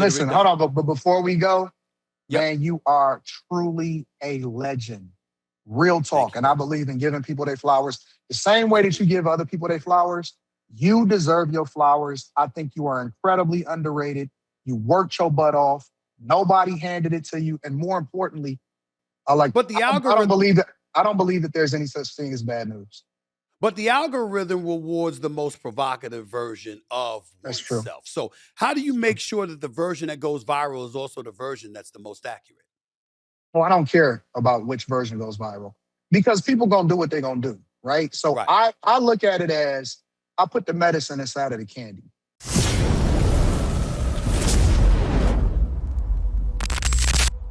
Listen, hold on, but before we go, Yep. man, you are truly a legend. Real talk. And I believe in giving people their flowers the same way that you give other people their flowers. You deserve your flowers. I think you are incredibly underrated. You worked your butt off. Nobody handed it to you. And more importantly, But the I algorithm, don't believe that. I don't believe that there's any such thing as bad news. but the algorithm rewards the most provocative version of That's true. oneself. So how do you make sure that the version that goes viral is also the version that's the most accurate? Well, I don't care about which version goes viral because people gonna do what they're gonna do, right? So Right. I look at it as I put the medicine inside of the candy.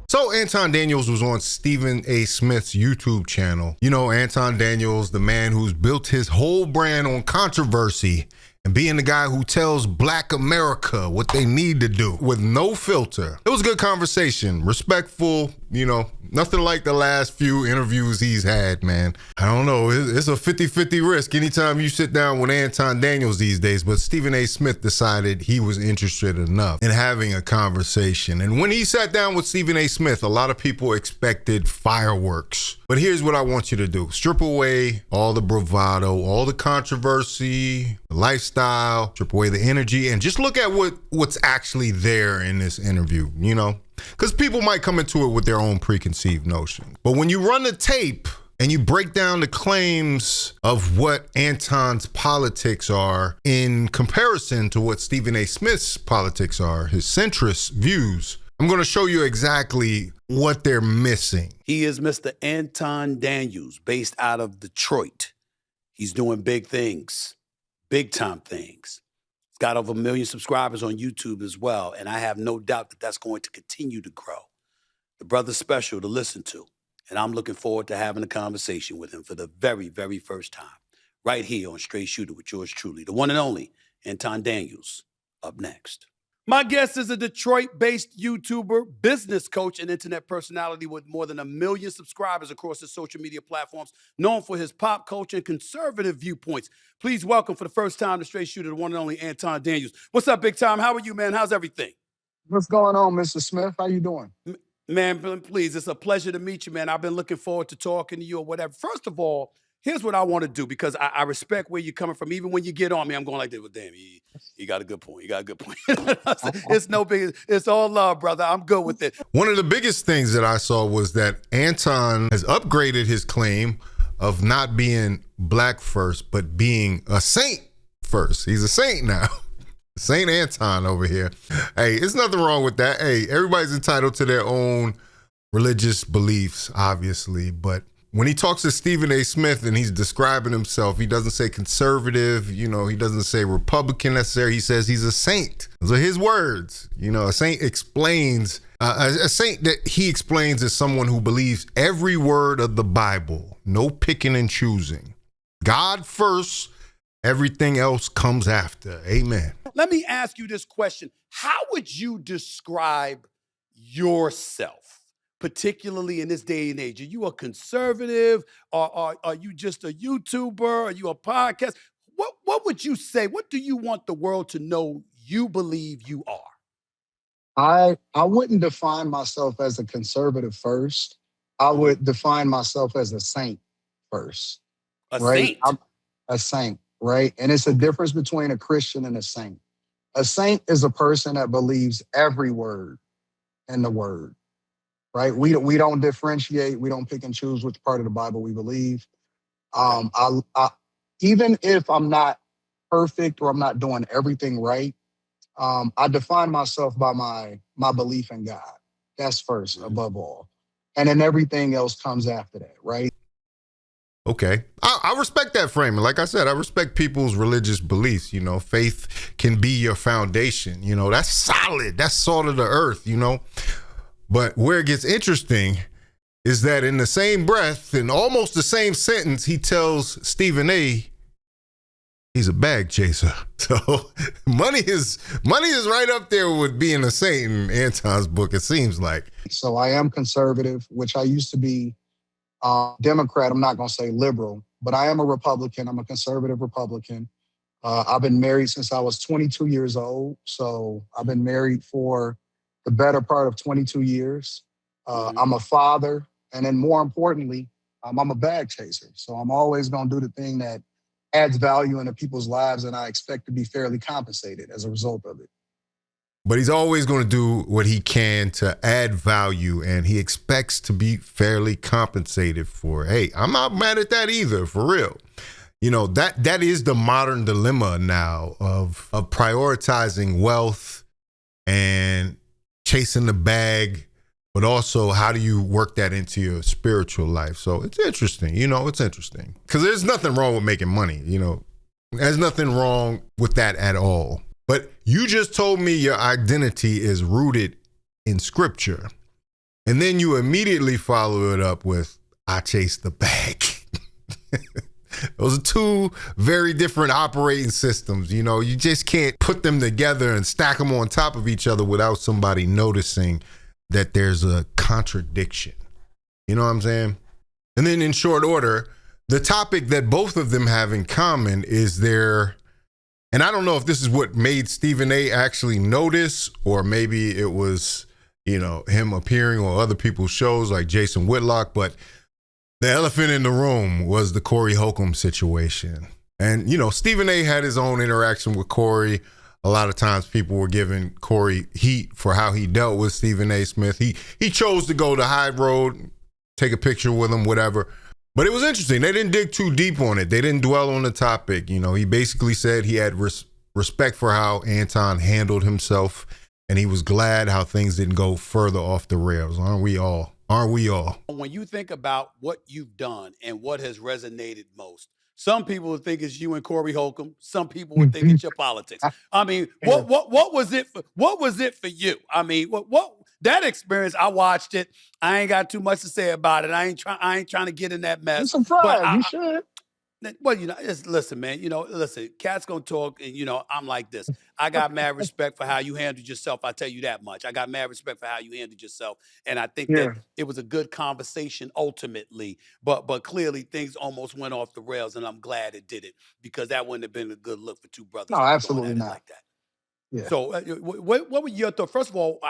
So Anton Daniels was on Stephen A. Smith's YouTube channel. You know, Anton Daniels, the man who's built his whole brand on controversy and being the guy who tells Black America what they need to do with no filter. It was a good conversation, respectful, you know, nothing like the last few interviews he's had, man. I don't know, it's a 50-50 risk anytime you sit down with Anton Daniels these days, but Stephen A. Smith decided he was interested enough in having a conversation. And when he sat down with Stephen A. Smith, a lot of people expected fireworks. But here's what I want you to do. Strip away all the bravado, all the controversy, the lifestyle, strip away the energy, and just look at what's actually there in this interview, you know? Because people might come into it with their own preconceived notions. But when you run the tape and you break down the claims of what Anton's politics are in comparison to what Stephen A. Smith's politics are, his centrist views, I'm going to show you exactly what they're missing. He is Mr. Anton Daniels, based out of Detroit. He's doing big things, big time things. He's got over 1 million subscribers on YouTube as well, and I have no doubt that that's going to continue to grow. The brother's special to listen to, and I'm looking forward to having a conversation with him for the very, very first time, right here on Straight Shooter with yours truly, the one and only Anton Daniels, up next. My guest is a Detroit-based YouTuber, business coach, and internet personality with more than 1 million subscribers across his social media platforms, known for his pop culture and conservative viewpoints. Please welcome for the first time to Straight Shooter, the one and only Anton Daniels. What's up, big time? How are you, man? How's everything? What's going on, Mr. Smith? How you doing? Man, please, it's a pleasure to meet you, man. I've been looking forward to talking to you or whatever. First of all, here's what I want to do, because I respect where you're coming from. Even when you get on me, I'm going like this, well, damn, he got a good point. He got a good point. It's no big, it's all love, brother. I'm good with it. One of the biggest things that I saw was that Anton has upgraded his claim of not being black first, but being a saint first. He's a saint now. Saint Anton over here. Hey, there's nothing wrong with that. Hey, everybody's entitled to their own religious beliefs, obviously, but when he talks to Stephen A. Smith and he's describing himself, he doesn't say conservative, you know, he doesn't say Republican necessarily. He says he's a saint. Those are his words. You know, a saint explains, a saint that he explains is someone who believes every word of the Bible, no picking and choosing. God first, everything else comes after. Amen. Let me ask you this question. How would you describe yourself, particularly in this day and age? Are you a conservative? Or are you just a YouTuber? Are you a podcast? What would you say? What do you want the world to know you believe you are? I wouldn't define myself as a conservative first. I would define myself as a saint first. A right? saint? I'm a saint, right? And it's a difference between a Christian and a saint. A saint is a person that believes every word in the word, right? We don't differentiate. We don't pick and choose which part of the Bible we believe. I even if I'm not perfect or I'm not doing everything right, I define myself by my belief in God. That's first, above all. And then everything else comes after that, right? Okay. I respect that framing. Like I said, I respect people's religious beliefs. You know, faith can be your foundation. You know, that's solid. That's salt of the earth, you know. But where it gets interesting is that in the same breath, in almost the same sentence, he tells Stephen A. he's a bag chaser. So money is right up there with being a saint in Anton's book, it seems like. So I am conservative, which I used to be Democrat. I'm not going to say liberal, but I am a Republican. I'm a conservative Republican. I've been married since I was 22 years old. So I've been married for the better part of 22 years. Mm-hmm. I'm a father. And then more importantly, I'm a bag chaser. So I'm always going to do the thing that adds value into people's lives. And I expect to be fairly compensated as a result of it. But he's always going to do what he can to add value, and he expects to be fairly compensated for it. Hey, I'm not mad at that either, for real. You know, that is the modern dilemma now of prioritizing wealth and chasing the bag, but also how do you work that into your spiritual life? So it's interesting, it's interesting. Because there's nothing wrong with making money, There's nothing wrong with that at all. But you just told me your identity is rooted in scripture. And then you immediately follow it up with, I chase the bag. Those are two very different operating systems. You just can't put them together and stack them on top of each other without somebody noticing that there's a contradiction. You know what I'm saying? And then in short order, the topic that both of them have in common is their, and I don't know if this is what made Stephen A. actually notice, or maybe it was, him appearing on other people's shows like Jason Whitlock, but the elephant in the room was the Corey Holcomb situation. And, Stephen A. had his own interaction with Corey. A lot of times people were giving Corey heat for how he dealt with Stephen A. Smith. He chose to go the high road, take a picture with him, whatever. But it was interesting. They didn't dig too deep on it. They didn't dwell on the topic. He basically said he had respect for how Anton handled himself, and he was glad how things didn't go further off the rails. Aren't we all? Aren't we all? When you think about what you've done and what has resonated most, some people would think it's you and Corey Holcomb. Some people would think it's your politics. I mean, what was it? What was it for you? I mean, what that experience? I watched it. I ain't got too much to say about it. I ain't trying to get in that mess. I'm surprised. You should. Well, just listen, man. Cat's gonna talk, and I'm like this. I got mad respect for how you handled yourself. I tell you that much. I got mad respect for how you handled yourself, and I think that it was a good conversation ultimately. But clearly things almost went off the rails, and I'm glad it did it, because that wouldn't have been a good look for two brothers. No, absolutely not. Like that. Yeah. So, what were your thoughts? First of all,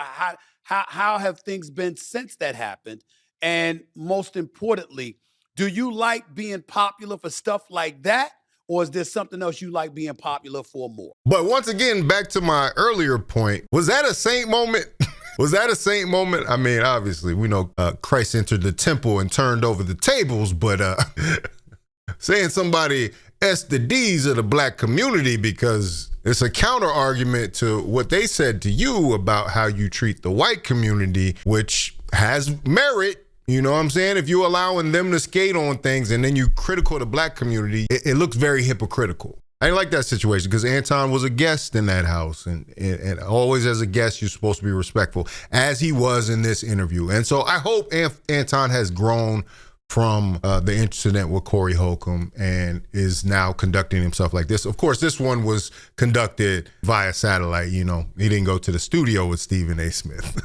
how have things been since that happened, and most importantly, do you like being popular for stuff like that? Or is there something else you like being popular for more? But once again, back to my earlier point, was that a saint moment? Was that a saint moment? I mean, obviously, we know Christ entered the temple and turned over the tables, but saying somebody S the D's of the black community because it's a counter argument to what they said to you about how you treat the white community, which has merit. You know what I'm saying? If you're allowing them to skate on things and then you critical the black community, it looks very hypocritical. I didn't like that situation because Anton was a guest in that house. And always as a guest, you're supposed to be respectful, as he was in this interview. And so I hope Anton has grown from the incident with Corey Holcomb and is now conducting himself like this. Of course, this one was conducted via satellite. He didn't go to the studio with Stephen A. Smith.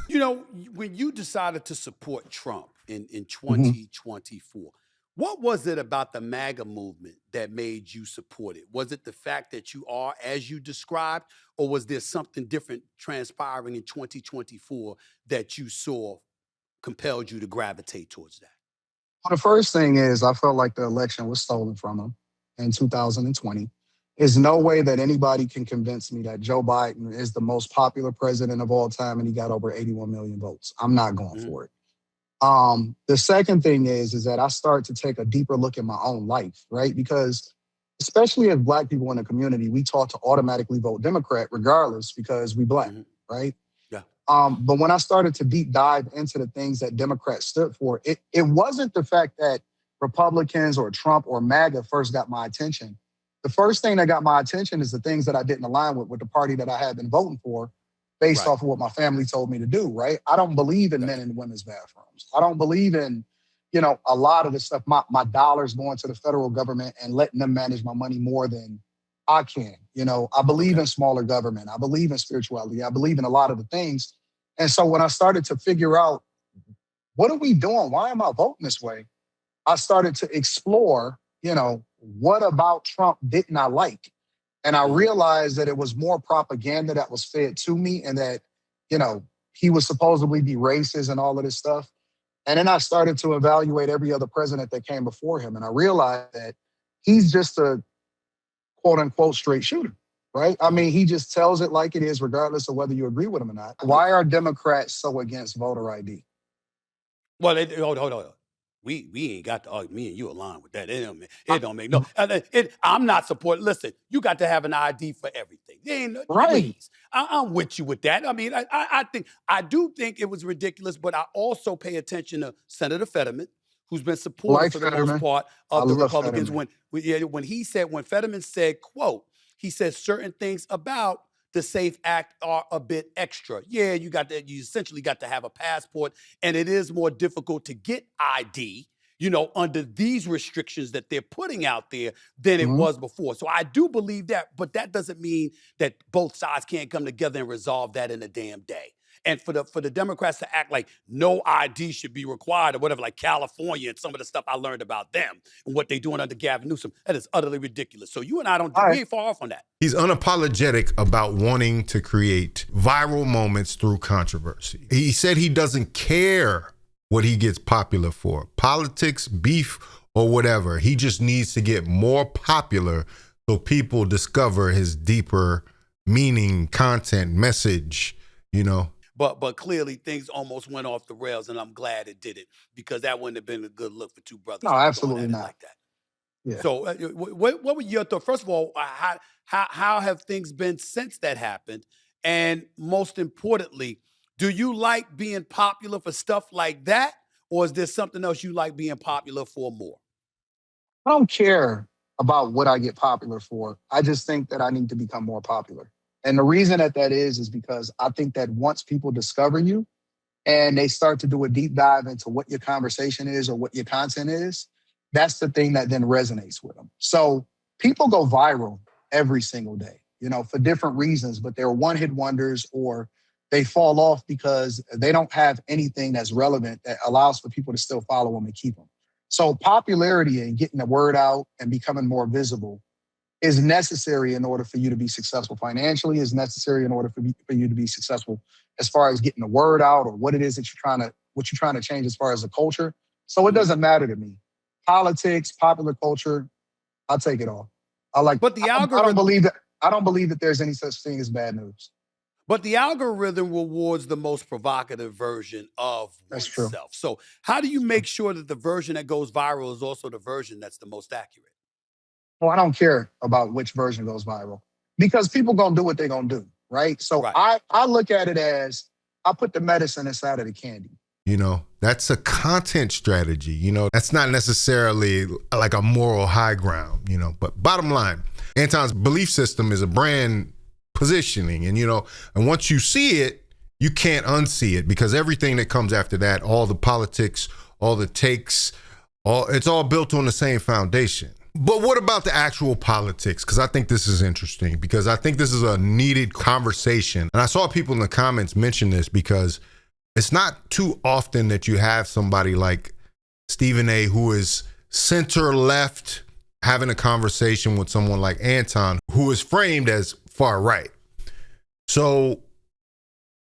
When you decided to support Trump in 2024, what was it about the MAGA movement that made you support it? Was it the fact that you are, as you described, or was there something different transpiring in 2024 that you saw compelled you to gravitate towards that? Well, the first thing is I felt like the election was stolen from him in 2020. There's no way that anybody can convince me that Joe Biden is the most popular president of all time and he got over 81 million votes. I'm not going for it. The second thing is that I start to take a deeper look at my own life, right? Because especially as black people in the community, we taught to automatically vote Democrat regardless because we black, right? Yeah. But when I started to deep dive into the things that Democrats stood for, it wasn't the fact that Republicans or Trump or MAGA first got my attention. The first thing that got my attention is the things that I didn't align with the party that I had been voting for based off of what my family told me to do, right? I don't believe in men and women's bathrooms. I don't believe in, a lot of the stuff, my dollars going to the federal government and letting them manage my money more than I can. I believe in smaller government. I believe in spirituality. I believe in a lot of the things. And so when I started to figure out, what are we doing? Why am I voting this way? I started to explore, what about Trump didn't I like? And I realized that it was more propaganda that was fed to me and that, you know, he was supposedly be racist and all of this stuff. And then I started to evaluate every other president that came before him. And I realized that he's just a quote unquote straight shooter, right? I mean, he just tells it like it is, regardless of whether you agree with him or not. Why are Democrats so against voter ID? Well, hold on. We ain't got to argue. Me and you align with that. It don't make no. I'm not supporting. Listen, you got to have an ID for everything. There ain't no, Right. Please, I'm with you with that. I mean, I do think it was ridiculous, but I also pay attention to Senator Fetterman, who's been supportive Like for the Fetterman. most part I of the love Republicans. Fetterman. When Fetterman said, "quote," he said certain things about the SAFE Act are a bit extra. Yeah, you essentially got to have a passport, and it is more difficult to get ID, you know, under these restrictions that they're putting out there than it was before. So I do believe that, but that doesn't mean that both sides can't come together and resolve that in a damn day. And for the Democrats to act like no ID should be required or whatever, like California and some of the stuff I learned about them and what they're doing under Gavin Newsom, that is utterly ridiculous. So you and I we ain't far off on that. He's unapologetic about wanting to create viral moments through controversy. He said he doesn't care what he gets popular for, politics, beef, or whatever. He just needs to get more popular so people discover his deeper meaning, content, message, you know. But clearly things almost went off the rails, and I'm glad it did it, because that wouldn't have been a good look for two brothers. No, absolutely not. Like that. Yeah. So what were your thoughts? First of all, how have things been since that happened? And most importantly, do you like being popular for stuff like that? Or is there something else you like being popular for more? I don't care about what I get popular for. I just think that I need to become more popular. And the reason that is because I think that once people discover you and they start to do a deep dive into what your conversation is or what your content is, that's the thing that then resonates with them. So people go viral every single day, you know, for different reasons, but they're one-hit wonders or they fall off because they don't have anything that's relevant that allows for people to still follow them and keep them. So popularity and getting the word out and becoming more visible is necessary in order for you to be successful financially, is necessary in order for you to be successful as far as getting the word out or what it is that you're trying to change as far as the culture. So it doesn't matter to me. Politics, popular culture, I'll take it all. But the algorithm, I don't believe that there's any such thing as bad news. But the algorithm rewards the most provocative version of That's oneself. true. So how do you make sure that the version that goes viral is also the version that's the most accurate? Well, I don't care about which version goes viral because people gonna do what they're gonna do, right? So Right. I look at it as I put the medicine inside of the candy. You know, that's a content strategy. You know, that's not necessarily like a moral high ground, you know, but bottom line, Anton's belief system is a brand positioning. And, you know, and once you see it, you can't unsee it because everything that comes after that, all the politics, all the takes, it's all built on the same foundation. But what about the actual politics? Because I think this is interesting because I think this is a needed conversation. And I saw people in the comments mention this because it's not too often that you have somebody like Stephen A. who is center left having a conversation with someone like Anton who is framed as far right. So,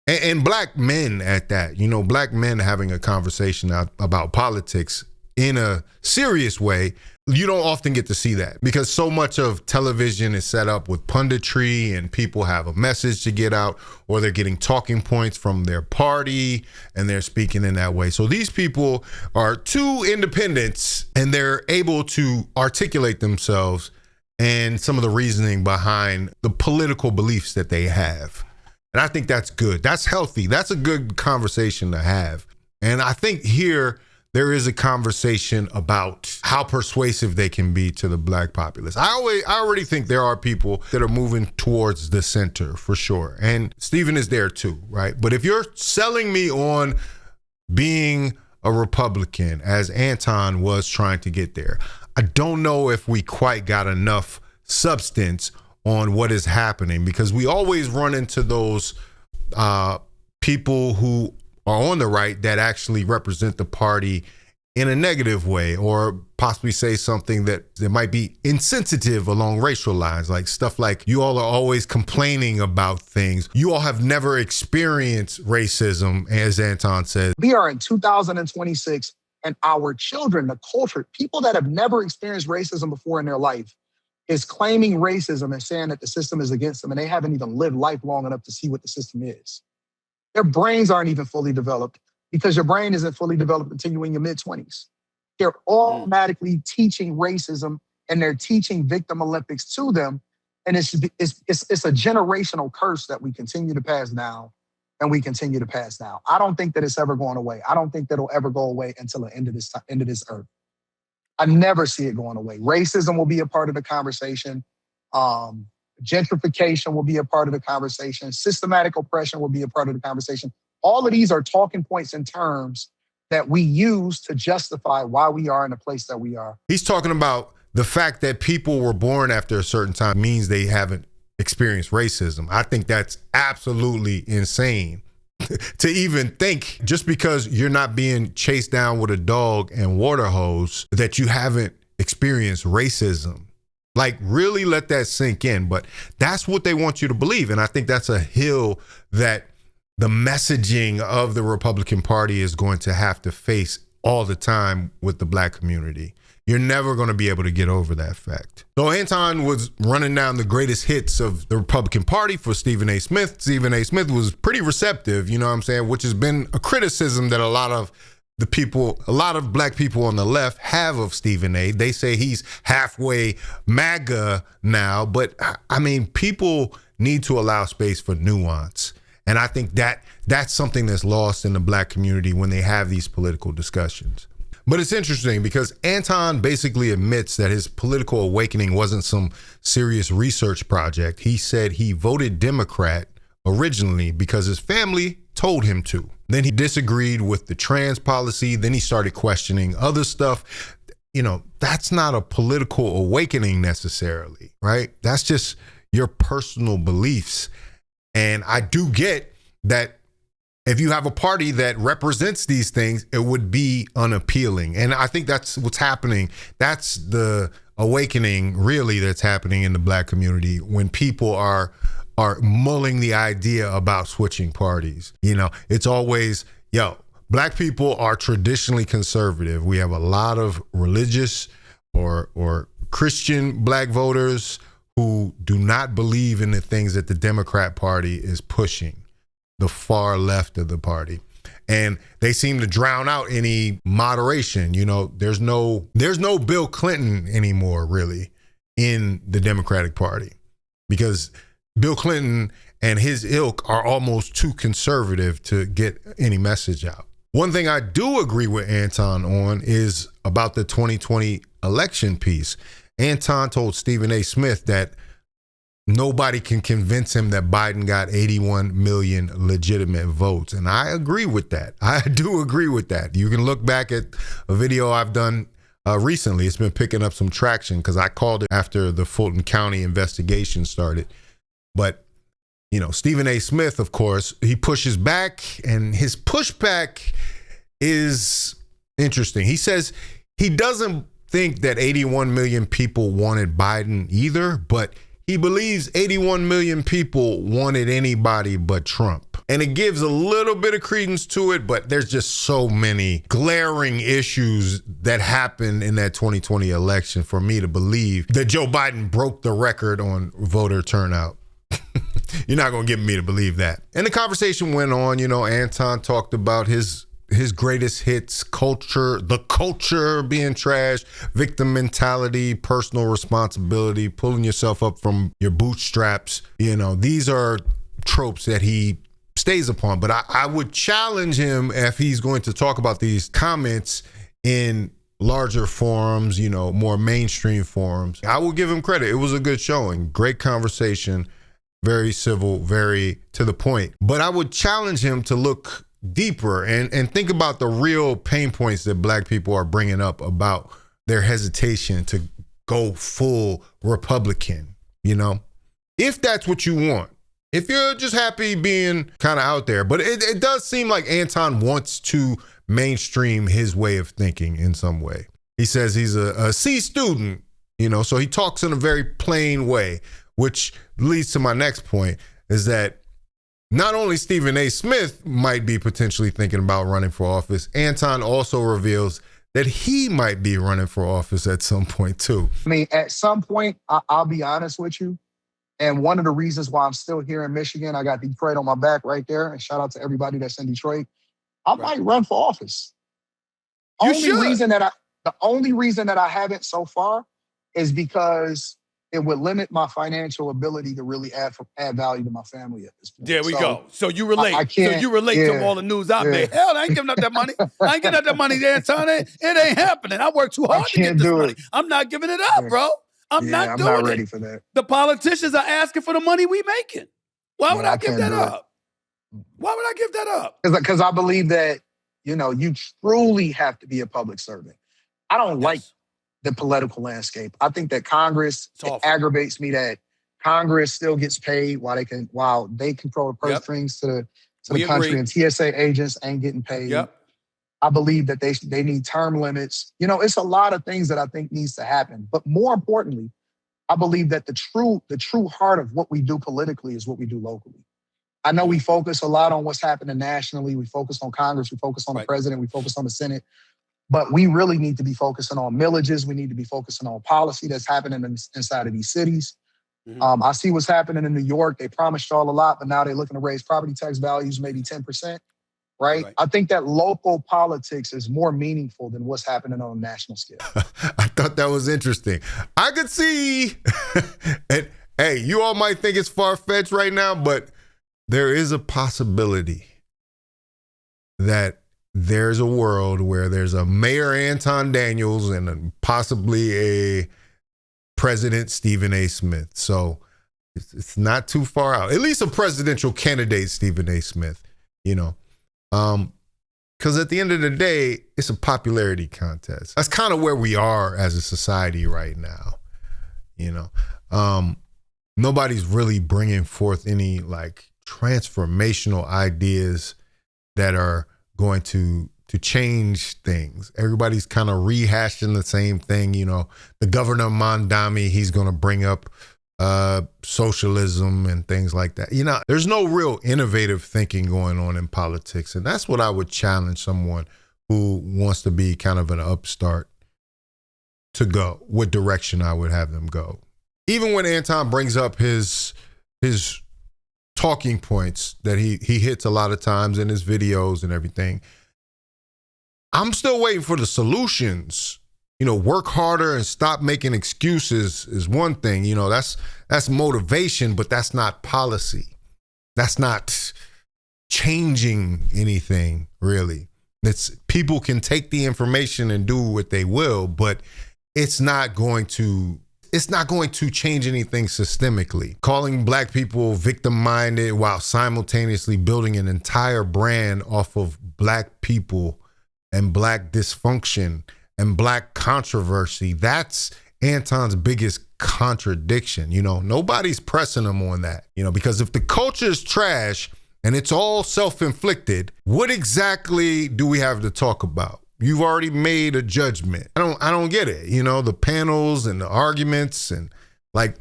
and black men at that, you know, black men having a conversation about politics in a serious way, you don't often get to see that because so much of television is set up with punditry and people have a message to get out or they're getting talking points from their party and they're speaking in that way. So these people are two independents and they're able to articulate themselves and some of the reasoning behind the political beliefs that they have. And I think that's good. That's healthy. That's a good conversation to have. And I think here, there is a conversation about how persuasive they can be to the black populace. I already think there are people that are moving towards the center for sure. And Stephen is there too, right? But if you're selling me on being a Republican, as Anton was trying to get there, I don't know if we quite got enough substance on what is happening because we always run into those people who are on the right that actually represent the party in a negative way, or possibly say something that might be insensitive along racial lines, like stuff like, you all are always complaining about things. You all have never experienced racism, as Anton says. We are in 2026, and our children, the culture, people that have never experienced racism before in their life, is claiming racism and saying that the system is against them, and they haven't even lived life long enough to see what the system is. Their brains aren't even fully developed, because your brain isn't fully developed until you're in your mid-20s. They're automatically teaching racism, and they're teaching victim Olympics to them. And it's a generational curse that we continue to pass down, and we continue to pass down. I don't think that it's ever going away. I don't think that it'll ever go away until the end of this earth. I never see it going away. Racism will be a part of the conversation. Gentrification will be a part of the conversation. Systematic oppression will be a part of the conversation. All of these are talking points and terms that we use to justify why we are in the place that we are. He's talking about the fact that people were born after a certain time means they haven't experienced racism. I think that's absolutely insane to even think, just because you're not being chased down with a dog and water hose, that you haven't experienced racism. Like, really let that sink in. But that's what they want you to believe. And I think that's a hill that the messaging of the Republican Party is going to have to face all the time with the black community. You're never going to be able to get over that fact. So Anton was running down the greatest hits of the Republican Party for Stephen A. Smith. Stephen A. Smith was pretty receptive, you know what I'm saying, which has been a criticism that a lot of black people on the left have of Stephen A. They say he's halfway MAGA now, but I mean, people need to allow space for nuance. And I think that's something that's lost in the black community when they have these political discussions. But it's interesting because Anton basically admits that his political awakening wasn't some serious research project. He said he voted Democrat originally because his family told him to. Then he disagreed with the trans policy. Then he started questioning other stuff. You know, that's not a political awakening necessarily, right? That's just your personal beliefs. And I do get that if you have a party that represents these things, it would be unappealing. And I think that's what's happening. That's the awakening, really, that's happening in the black community when people are mulling the idea about switching parties. You know, it's always, black people are traditionally conservative. We have a lot of religious or Christian black voters who do not believe in the things that the Democrat Party is pushing, the far left of the party. And they seem to drown out any moderation. You know, there's no Bill Clinton anymore, really, in the Democratic Party, because Bill Clinton and his ilk are almost too conservative to get any message out. One thing I do agree with Anton on is about the 2020 election piece. Anton told Stephen A. Smith that nobody can convince him that Biden got 81 million legitimate votes. And I agree with that. I do agree with that. You can look back at a video I've done recently. It's been picking up some traction because I called it after the Fulton County investigation started. But, you know, Stephen A. Smith, of course, he pushes back, and his pushback is interesting. He says he doesn't think that 81 million people wanted Biden either, but he believes 81 million people wanted anybody but Trump. And it gives a little bit of credence to it, but there's just so many glaring issues that happened in that 2020 election for me to believe that Joe Biden broke the record on voter turnout. You're not going to get me to believe that. And the conversation went on. You know, Anton talked about his greatest hits, culture, the culture being trash, victim mentality, personal responsibility, pulling yourself up from your bootstraps. You know, these are tropes that he stays upon. But I would challenge him if he's going to talk about these comments in larger forums, you know, more mainstream forums. I will give him credit. It was a good showing. Great conversation. Very civil, very to the point. But I would challenge him to look deeper and think about the real pain points that black people are bringing up about their hesitation to go full Republican, you know? If that's what you want. If you're just happy being kind of out there. But it does seem like Anton wants to mainstream his way of thinking in some way. He says he's a C student, so he talks in a very plain way, which leads to my next point, is that not only Stephen A. Smith might be potentially thinking about running for office, Anton also reveals that he might be running for office at some point too. I mean, at some point, I'll be honest with you. And one of the reasons why I'm still here in Michigan, I got Detroit on my back right there. And shout out to everybody that's in Detroit. I might run for office. The only reason that I haven't so far is because it would limit my financial ability to really add value to my family at this point. There we go. So you relate. I can't, so you relate to all the news I made. Hell, I ain't giving up that money. I ain't giving up that money, Anton. It ain't happening. I worked too hard to get this money. I'm not giving it up, bro. I'm not doing it. I'm not ready for that. The politicians are asking for the money we making. Why would I give that up? Why would I give that up? Because I believe that, you truly have to be a public servant. I don't like the political landscape. I think that Congress, it aggravates me that Congress still gets paid while they control the purse strings to the country, and TSA agents ain't getting paid. I believe that they need term limits. It's a lot of things that I think needs to happen. But more importantly, I believe that the true heart of what we do politically is what we do locally. I know we focus a lot on what's happening nationally. We focus on Congress. We focus on the president. We focus on the Senate. But we really need to be focusing on millages. We need to be focusing on policy that's happening inside of these cities. I see what's happening in New York. They promised y'all a lot, but now they're looking to raise property tax values maybe 10%, right? I think that local politics is more meaningful than what's happening on a national scale. I thought that was interesting. I could see, and hey, you all might think it's far-fetched right now, but there is a possibility that there's a world where there's a Mayor Anton Daniels and possibly a President Stephen A. Smith. So it's not too far out. At least a presidential candidate, Stephen A. Smith, because at the end of the day, it's a popularity contest. That's kind of where we are as a society right now. Nobody's really bringing forth any transformational ideas that are going to change things. Everybody's kind of rehashing the same thing. The governor of Mondami, he's going to bring up socialism and things like that. There's no real innovative thinking going on in politics. And that's what I would challenge someone who wants to be kind of an upstart to go, what direction I would have them go. Even when Anton brings up his talking points that he hits a lot of times in his videos and everything, I'm still waiting for the solutions. Work harder and stop making excuses is one thing. That's motivation, but that's not policy. That's not changing anything, really. People can take the information and do what they will, but it's not going to change anything systemically. Calling black people victim-minded while simultaneously building an entire brand off of black people and black dysfunction and black controversy, that's Anton's biggest contradiction. Nobody's pressing him on that, because if the culture is trash and it's all self-inflicted, what exactly do we have to talk about? You've already made a judgment. I don't get it. The panels and the arguments and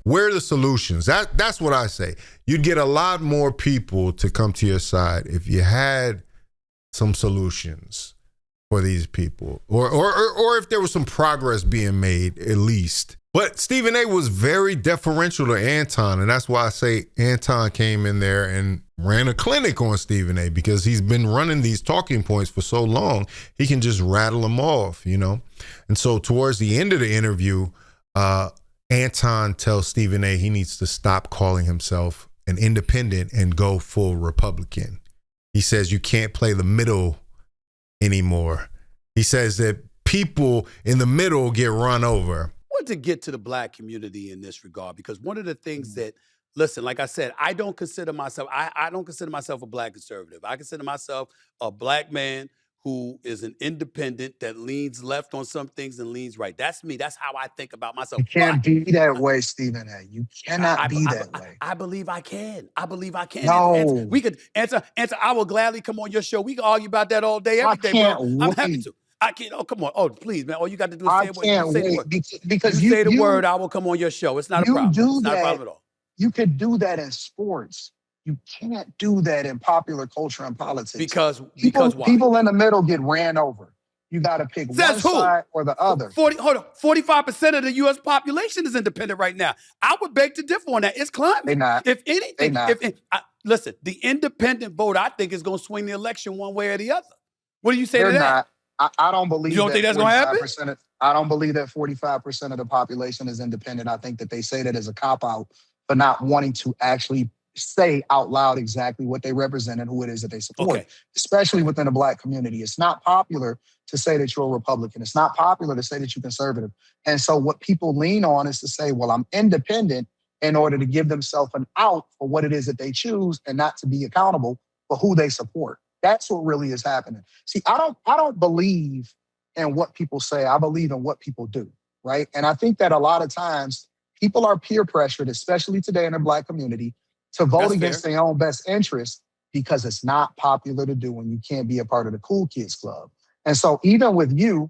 where are the solutions? That's what I say. You'd get a lot more people to come to your side if you had some solutions for these people, or if there was some progress being made at least. But Stephen A. was very deferential to Anton, and that's why I say Anton came in there and ran a clinic on Stephen A. because he's been running these talking points for so long, he can just rattle them off, And so towards the end of the interview, Anton tells Stephen A. he needs to stop calling himself an independent and go full Republican. He says you can't play the middle anymore. He says that people in the middle get run over. I want to get to the black community in this regard, because one of the things that, listen, like I said, I don't consider myself a black conservative. I consider myself a black man who is an independent that leans left on some things and leans right. That's me. That's how I think about myself. You can't be that way, Stephen A. You cannot be that way. I believe I can. I believe I can. No. We could answer. I will gladly come on your show. We can argue about that all day, every day, bro. I'm happy to. I can't. Oh, come on. Oh, please, man. All you got to do is say the word. Because you say the word, I will come on your show. It's not a problem. It's not a problem at all. You could do that in sports. You can't do that in popular culture and politics. Because why? People in the middle get ran over. You got to pick one side or the other. 45% of the U.S. population is independent right now. I would beg to differ on that. It's climbing. They're not. If anything, listen, the independent vote, I think, is going to swing the election one way or the other. What do you say to that? Not. I don't believe. You don't think that's going to happen? I don't believe that 45% of the population is independent. I think that they say that as a cop-out, but not wanting to actually say out loud exactly what they represent and who it is that they support, especially within the Black community. It's not popular to say that you're a Republican. It's not popular to say that you're conservative. And so what people lean on is to say, well, I'm independent in order to give themselves an out for what it is that they choose and not to be accountable for who they support. That's what really is happening. See, I don't believe in what people say. I believe in what people do, right? And I think that a lot of times people are peer pressured, especially today in the Black community, to vote against their own best interest because it's not popular to do and you can't be a part of the cool kids club. And so even with you,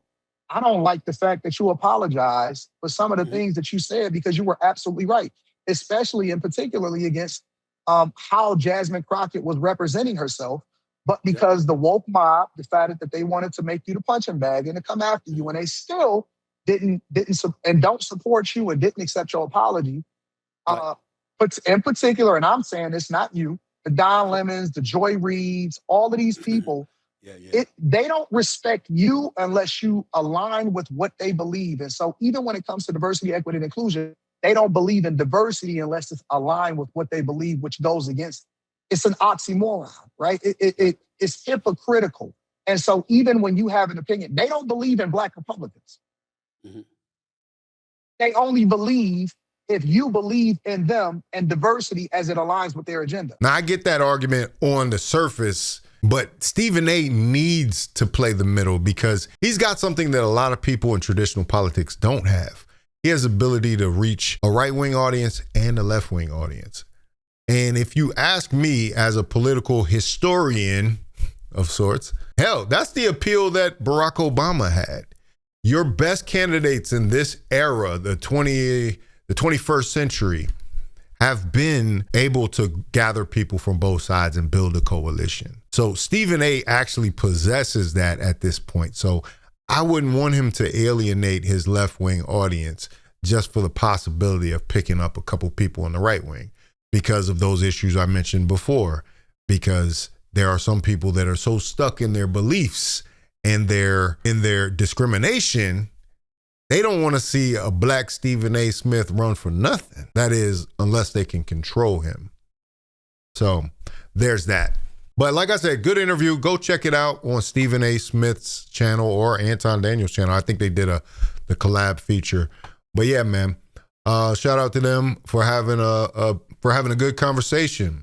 I don't like the fact that you apologize for some of the things that you said because you were absolutely right, especially and particularly against how Jasmine Crockett was representing herself. But because the woke mob decided that they wanted to make you the punching bag and to come after you, and they still didn't and don't support you and didn't accept your apology. But in particular, and I'm saying it's not you, the Don Lemons, the Joy Reids, all of these people, they don't respect you unless you align with what they believe. And so even when it comes to diversity, equity, and inclusion, they don't believe in diversity unless it's aligned with what they believe, which goes against. It's an oxymoron, right? It's hypocritical. And so even when you have an opinion, they don't believe in Black Republicans. Mm-hmm. They only believe if you believe in them and diversity as it aligns with their agenda. Now, I get that argument on the surface, but Stephen A. needs to play the middle because he's got something that a lot of people in traditional politics don't have. He has the ability to reach a right-wing audience and a left-wing audience. And if you ask me as a political historian of sorts, hell, that's the appeal that Barack Obama had. Your best candidates in this era, the 21st century, have been able to gather people from both sides and build a coalition. So Stephen A. actually possesses that at this point. So I wouldn't want him to alienate his left-wing audience just for the possibility of picking up a couple people on the right wing because of those issues I mentioned before, because there are some people that are so stuck in their beliefs and in their discrimination, they don't want to see a Black Stephen A. Smith run for nothing. That is, unless they can control him. So there's that. But like I said, good interview. Go check it out on Stephen A. Smith's channel or Anton Daniels' channel. I think they did the collab feature. But yeah, man, shout out to them for having a good conversation.